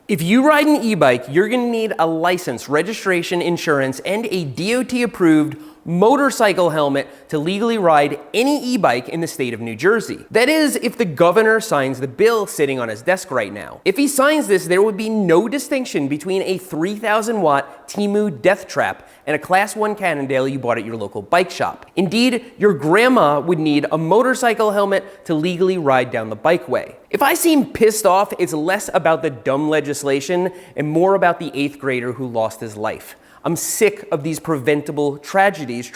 If you ride an e-bike, you're going to need a license, registration, insurance, and a DOT-approved motorcycle helmet to legally ride any e-bike in the state of New Jersey. That is, if the governor signs the bill sitting on his desk right now. If he signs this, there would be no distinction between a 3,000-watt Temu death trap and a Class 1 Cannondale you bought at your local bike shop. Indeed, your grandma would need a motorcycle helmet to legally ride down the bikeway. If I seem pissed off, it's less about the dumb legislation and more about the 8th grader who lost his life. I'm sick of these preventable tragedies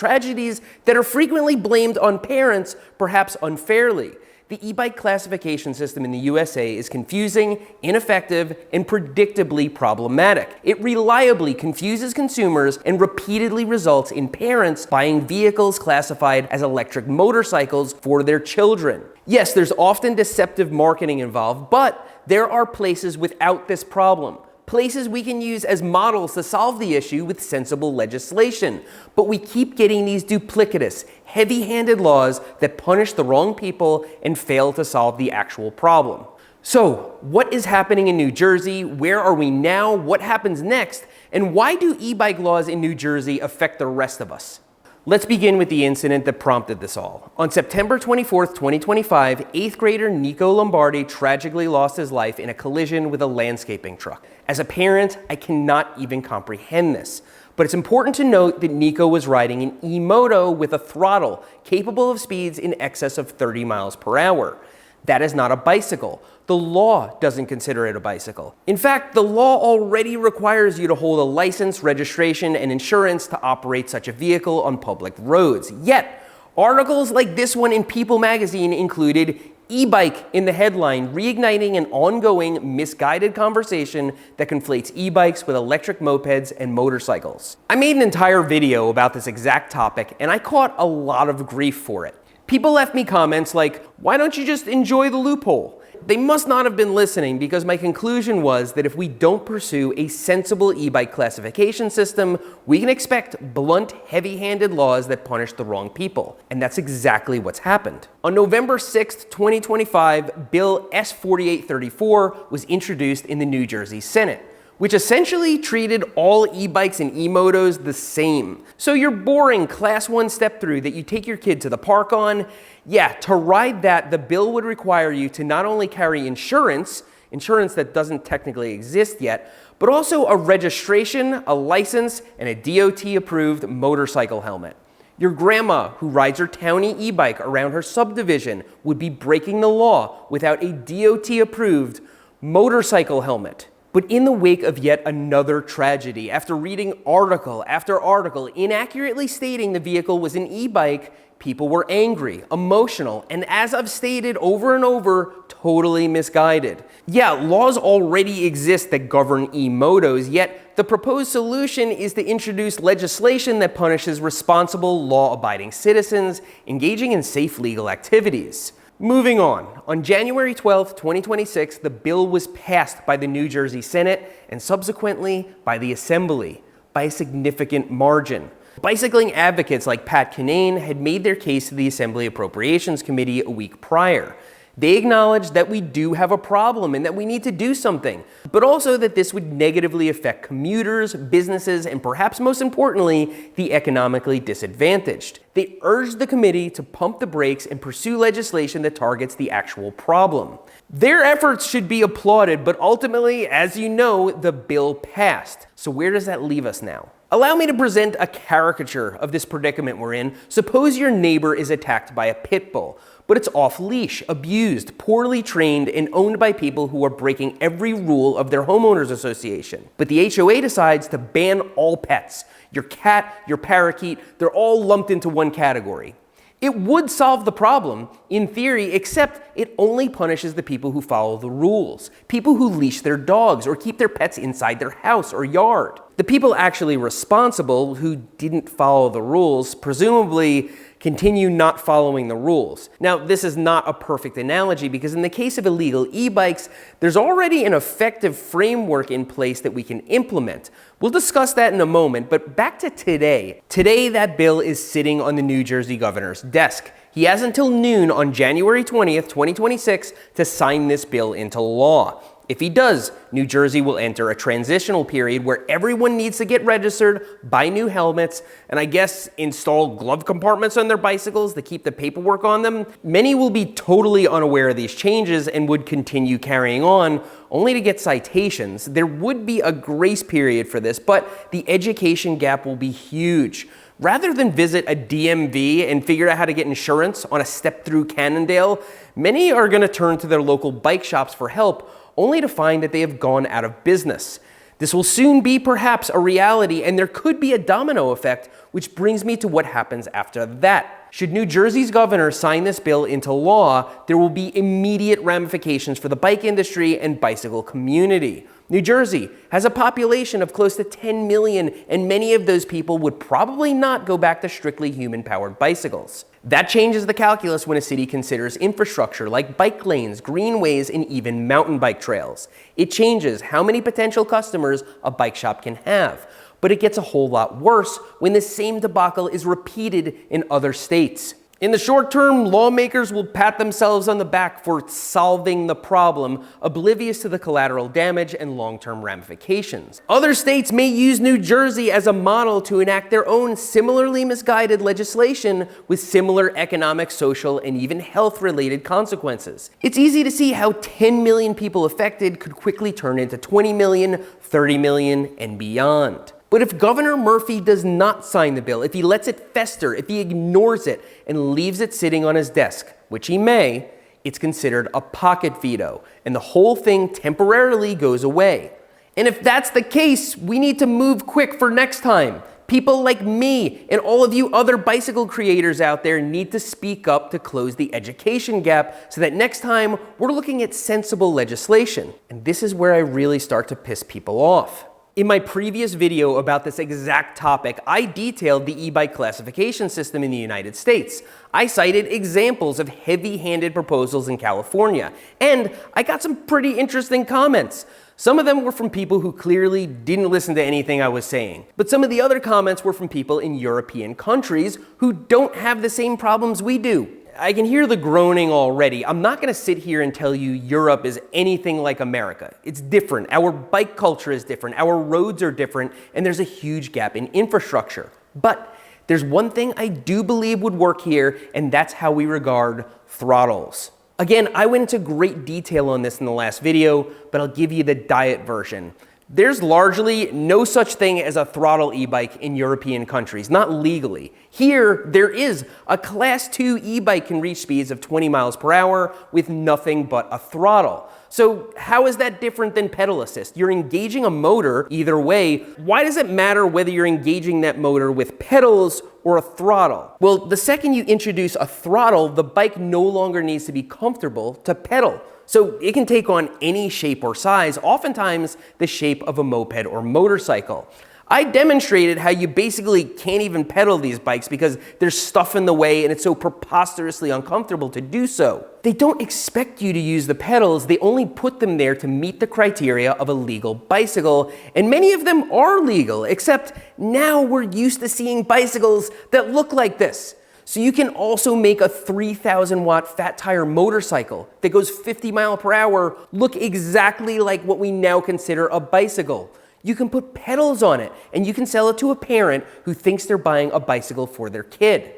that are frequently blamed on parents, perhaps unfairly. The e-bike classification system in the USA is confusing, ineffective, and predictably problematic. It reliably confuses consumers and repeatedly results in parents buying vehicles classified as electric motorcycles for their children. Yes, there's often deceptive marketing involved, but there are places without this problem. Places we can use as models to solve the issue with sensible legislation. But we keep getting these duplicitous, heavy-handed laws that punish the wrong people and fail to solve the actual problem. So, what is happening in New Jersey? Where are we now? What happens next? And why do e-bike laws in New Jersey affect the rest of us? Let's begin with the incident that prompted this all. On September 24th, 2025, 8th grader Nico Lombardi tragically lost his life in a collision with a landscaping truck. As a parent, I cannot even comprehend this. But it's important to note that Nico was riding an e-moto with a throttle capable of speeds in excess of 30 miles per hour. That is not a bicycle. The law doesn't consider it a bicycle. In fact, the law already requires you to hold a license, registration, and insurance to operate such a vehicle on public roads. Yet, articles like this one in People magazine included e-bike in the headline, reigniting an ongoing misguided conversation that conflates e-bikes with electric mopeds and motorcycles. I made an entire video about this exact topic, and I caught a lot of grief for it. People left me comments like, why don't you just enjoy the loophole? They must not have been listening, because my conclusion was that if we don't pursue a sensible e-bike classification system, we can expect blunt, heavy-handed laws that punish the wrong people. And that's exactly what's happened. On November 6th, 2025, Bill S-4834 was introduced in the New Jersey Senate, which essentially treated all e-bikes and e-motos the same. So your boring Class 1 step-through that you take your kid to the park on, yeah, to ride that, the bill would require you to not only carry insurance that doesn't technically exist yet, but also a registration, a license, and a DOT-approved motorcycle helmet. Your grandma, who rides her towny e-bike around her subdivision, would be breaking the law without a DOT-approved motorcycle helmet. But in the wake of yet another tragedy, after reading article after article inaccurately stating the vehicle was an e-bike, people were angry, emotional, and as I've stated over and over, totally misguided. Yeah, laws already exist that govern e-motos, yet the proposed solution is to introduce legislation that punishes responsible, law-abiding citizens engaging in safe legal activities. Moving on January 12th, 2026, the bill was passed by the New Jersey Senate and subsequently by the Assembly by a significant margin. Bicycling advocates like Pat Cannondale had made their case to the Assembly Appropriations Committee a week prior. They acknowledged that we do have a problem and that we need to do something, but also that this would negatively affect commuters, businesses, and perhaps most importantly, the economically disadvantaged. They urged the committee to pump the brakes and pursue legislation that targets the actual problem. Their efforts should be applauded, but ultimately, as you know, the bill passed. So where does that leave us now? Allow me to present a caricature of this predicament we're in. Suppose your neighbor is attacked by a pit bull, but it's off-leash, abused, poorly trained, and owned by people who are breaking every rule of their homeowners association. But the HOA decides to ban all pets. Your cat, your parakeet, they're all lumped into one category. It would solve the problem, in theory, except it only punishes the people who follow the rules. People who leash their dogs or keep their pets inside their house or yard. The people actually responsible who didn't follow the rules presumably continue not following the rules. Now, this is not a perfect analogy because in the case of illegal e-bikes, there's already an effective framework in place that we can implement. We'll discuss that in a moment, but back to today. Today, that bill is sitting on the New Jersey governor's desk. He has until noon on January 20th, 2026 to sign this bill into law. If he does, New Jersey will enter a transitional period where everyone needs to get registered, buy new helmets, and I guess install glove compartments on their bicycles to keep the paperwork on them. Many will be totally unaware of these changes and would continue carrying on, only to get citations. There would be a grace period for this, but the education gap will be huge. Rather than visit a DMV and figure out how to get insurance on a step through Cannondale, many are going to turn to their local bike shops for help, only to find that they have gone out of business. This will soon be perhaps a reality, and there could be a domino effect, which brings me to what happens after that. Should New Jersey's governor sign this bill into law, there will be immediate ramifications for the bike industry and bicycle community. New Jersey has a population of close to 10 million, and many of those people would probably not go back to strictly human-powered bicycles. That changes the calculus when a city considers infrastructure like bike lanes, greenways, and even mountain bike trails. It changes how many potential customers a bike shop can have. But it gets a whole lot worse when the same debacle is repeated in other states. In the short term, lawmakers will pat themselves on the back for solving the problem, oblivious to the collateral damage and long-term ramifications. Other states may use New Jersey as a model to enact their own similarly misguided legislation with similar economic, social, and even health-related consequences. It's easy to see how 10 million people affected could quickly turn into 20 million, 30 million, and beyond. But if Governor Murphy does not sign the bill, if he lets it fester, if he ignores it and leaves it sitting on his desk, which he may, it's considered a pocket veto, and the whole thing temporarily goes away. And if that's the case, we need to move quick for next time. People like me and all of you other bicycle creators out there need to speak up to close the education gap so that next time we're looking at sensible legislation. And this is where I really start to piss people off. In my previous video about this exact topic, I detailed the e-bike classification system in the United States. I cited examples of heavy-handed proposals in California, and I got some pretty interesting comments. Some of them were from people who clearly didn't listen to anything I was saying. But some of the other comments were from people in European countries who don't have the same problems we do. I can hear the groaning already. I'm not going to sit here and tell you Europe is anything like America. It's different. Our bike culture is different. Our roads are different, and there's a huge gap in infrastructure. But there's one thing I do believe would work here, and that's how we regard throttles. Again, I went into great detail on this in the last video, but I'll give you the diet version. There's largely no such thing as a throttle e-bike in European countries, not legally. Here, there is. A Class 2 e-bike can reach speeds of 20 miles per hour with nothing but a throttle. So how is that different than pedal assist? You're engaging a motor either way. Why does it matter whether you're engaging that motor with pedals or a throttle? Well, the second you introduce a throttle, the bike no longer needs to be comfortable to pedal. So it can take on any shape or size, oftentimes the shape of a moped or motorcycle. I demonstrated how you basically can't even pedal these bikes because there's stuff in the way and it's so preposterously uncomfortable to do so. They don't expect you to use the pedals, they only put them there to meet the criteria of a legal bicycle, and many of them are legal, except now we're used to seeing bicycles that look like this. So you can also make a 3,000 watt fat tire motorcycle that goes 50 miles per hour look exactly like what we now consider a bicycle. You can put pedals on it, and you can sell it to a parent who thinks they're buying a bicycle for their kid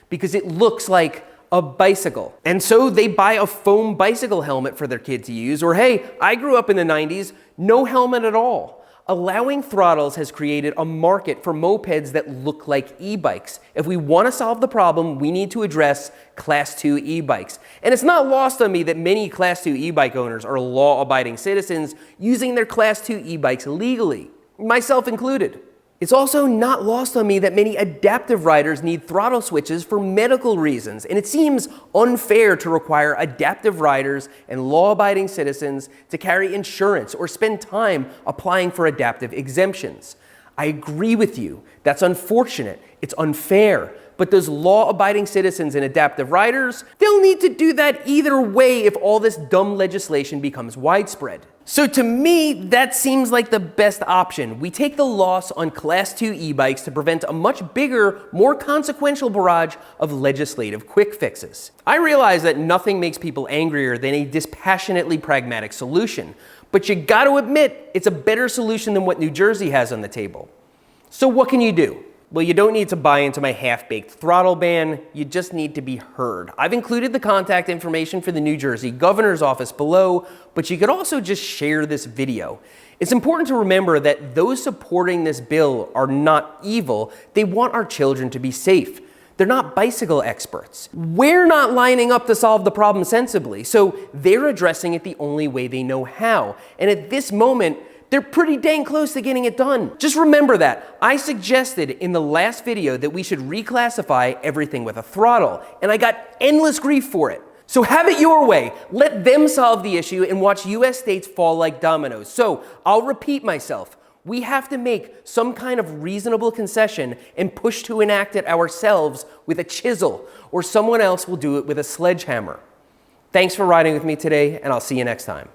because it looks like a bicycle. And so they buy a foam bicycle helmet for their kid to use, or hey, I grew up in the 90s, no helmet at all. Allowing throttles has created a market for mopeds that look like e-bikes. If we want to solve the problem, we need to address Class 2 e-bikes. And it's not lost on me that many Class 2 e-bike owners are law-abiding citizens using their Class 2 e-bikes legally, myself included. It's also not lost on me that many adaptive riders need throttle switches for medical reasons, and it seems unfair to require adaptive riders and law-abiding citizens to carry insurance or spend time applying for adaptive exemptions. I agree with you. That's unfortunate. It's unfair. But those law-abiding citizens and adaptive riders, they'll need to do that either way if all this dumb legislation becomes widespread. So to me, that seems like the best option. We take the loss on Class 2 e-bikes to prevent a much bigger, more consequential barrage of legislative quick fixes. I realize that nothing makes people angrier than a dispassionately pragmatic solution, But you got to admit, it's a better solution than what New Jersey has on the table. So what can you do? Well, you don't need to buy into my half-baked throttle ban. You just need to be heard. I've included the contact information for the New Jersey governor's office below, but you could also just share this video. It's important to remember that those supporting this bill are not evil. They want our children to be safe. They're not bicycle experts. We're not lining up to solve the problem sensibly, so they're addressing it the only way they know how. And at this moment, they're pretty dang close to getting it done. Just remember that. I suggested in the last video that we should reclassify everything with a throttle, and I got endless grief for it. So have it your way. Let them solve the issue and watch US states fall like dominoes. So I'll repeat myself. We have to make some kind of reasonable concession and push to enact it ourselves with a chisel, or someone else will do it with a sledgehammer. Thanks for riding with me today, and I'll see you next time.